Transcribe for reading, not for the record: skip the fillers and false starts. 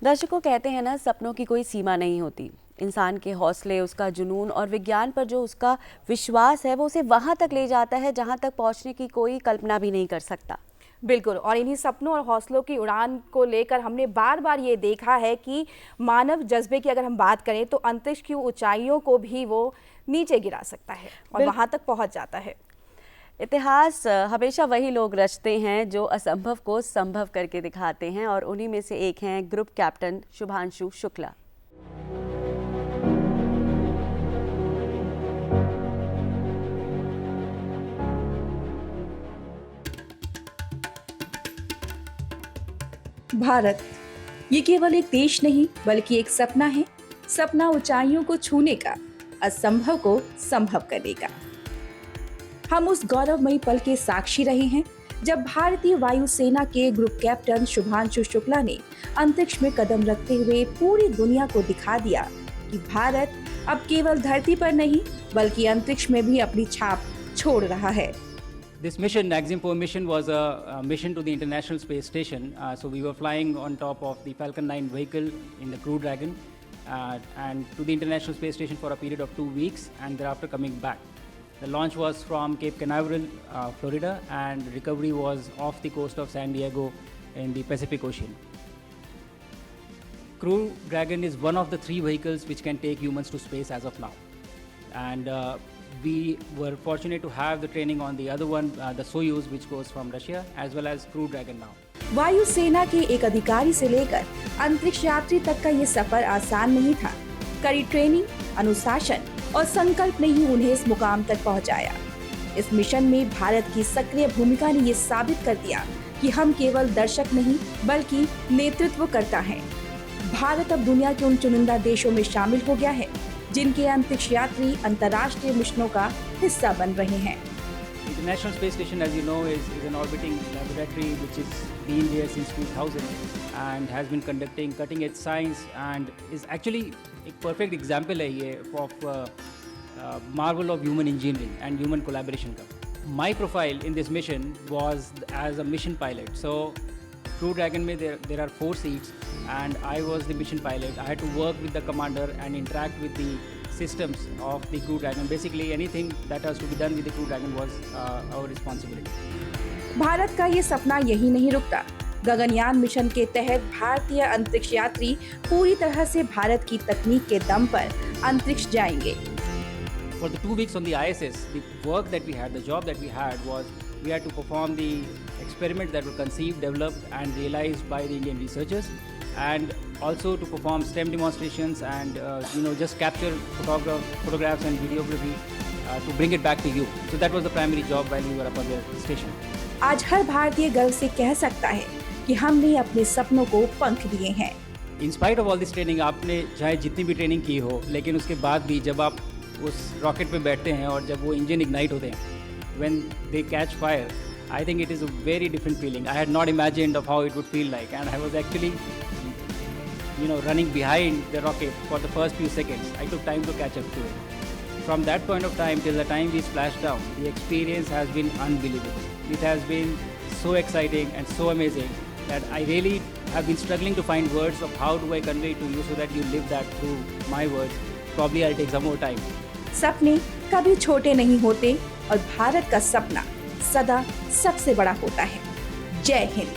दर्शकों कहते हैं ना, सपनों की कोई सीमा नहीं होती। इंसान के हौसले, उसका जुनून और विज्ञान पर जो उसका विश्वास है वो उसे वहाँ तक ले जाता है जहाँ तक पहुँचने की कोई कल्पना भी नहीं कर सकता। बिल्कुल, और इन्हीं सपनों और हौसलों की उड़ान को लेकर हमने बार बार ये देखा है कि मानव जज्बे की अगर हम बात करें तो अंतरिक्ष की ऊंचाइयों को भी वो नीचे गिरा सकता है और वहाँ तक पहुँच जाता है। इतिहास हमेशा वही लोग रचते हैं जो असंभव को संभव करके दिखाते हैं, और उन्हीं में से एक हैं ग्रुप कैप्टन शुभांशु शुक्ला। भारत ये केवल एक देश नहीं बल्कि एक सपना है। सपना ऊंचाइयों को छूने का, असंभव को संभव करने का। हम उस गौरवमयी पल के साक्षी रहे हैं जब भारतीय वायुसेना के ग्रुप कैप्टन शुभांशु शुक्ला ने अंतरिक्ष में कदम रखते हुए पूरी दुनिया को दिखा दिया कि भारत अब केवल धरती पर नहीं बल्कि अंतरिक्ष में भी अपनी छाप छोड़ रहा है। This mission, Axiom-4 mission, was a mission to the International Space Station. So we were flying on top of the Falcon 9 vehicle in the Crew Dragon and to the International Space Station for a period of 2 weeks, and thereafter coming back. The launch was from Cape Canaveral, Florida, and recovery was off the coast of San Diego in the Pacific Ocean. Crew Dragon is one of the 3 vehicles which can take humans to space as of now. And we were fortunate to have the training on the other one, the Soyuz, which goes from Russia, as well as Crew Dragon now. वायुसेना के एक अधिकारी से लेकर अंतरिक्ष यात्री तक का ये सफर आसान नहीं था। कड़ी ट्रेनिंग, अनुशासन और संकल्प ने ही उन्हें इस मुकाम तक पहुंचाया। इस मिशन में भारत की सक्रिय भूमिका ने ये साबित कर दिया कि हम केवल दर्शक नहीं बल्कि नेतृत्व करता है। भारत अब दुनिया के उन चुनिंदा देशों में शामिल हो गया है जिनके अंतरिक्ष यात्री अंतर्राष्ट्रीय मिशनों का हिस्सा बन रहे हैं। International Space Station, as you know, is an orbiting laboratory which has been there since 2000 and has been conducting cutting-edge science and is actually a perfect example है ये of marvel of human engineering and human collaboration का. My profile in this mission was as a mission pilot. So Crew Dragon में there are 4 seats and I was the mission pilot. I had to work with the commander and interact with the systems of the Crew Dragon. Basically anything that has to be done with the Crew Dragon was our responsibility. Bharat का ये सपना यही नहीं रुकता। Gaganyaan mission के तहत भारतीय अंतरिक्ष यात्री पूरी तरह से भारत की तकनीक के दम पर अंतरिक्ष जाएंगे। For the 2 weeks on the ISS, the work that we had, the job that we had was we had to perform the experiments that were conceived, developed and realized by the Indian researchers, and also to perform STEM demonstrations and just capture photographs and videography to bring it back to you. So that was the primary job while we were up on the station. आज हर भारतीय गर्व से कह सकता है कि हमने अपने सपनों को पंख दिए हैं। In spite of all this training, आपने चाहे जितनी भी ट्रेनिंग की हो, लेकिन उसके बाद भी जब आप उस रॉकेट पे बैठते हैं और जब वो इंजन इग्नाइट होते हैं, when they catch fire, I think it is a very different feeling. I had not imagined of how it would feel like, and I was actually running behind the rocket for the first few seconds. I took time to catch up to it. From that point of time till the time we splashed down, the experience has been unbelievable. It has been so exciting and so amazing that I really have been struggling to find words of how do I convey to you so that you live that through my words. Probably I'll take some more time. सपने कभी छोटे नहीं होते और भारत का सपना सदा सबसे बड़ा होता है। जय हिंद।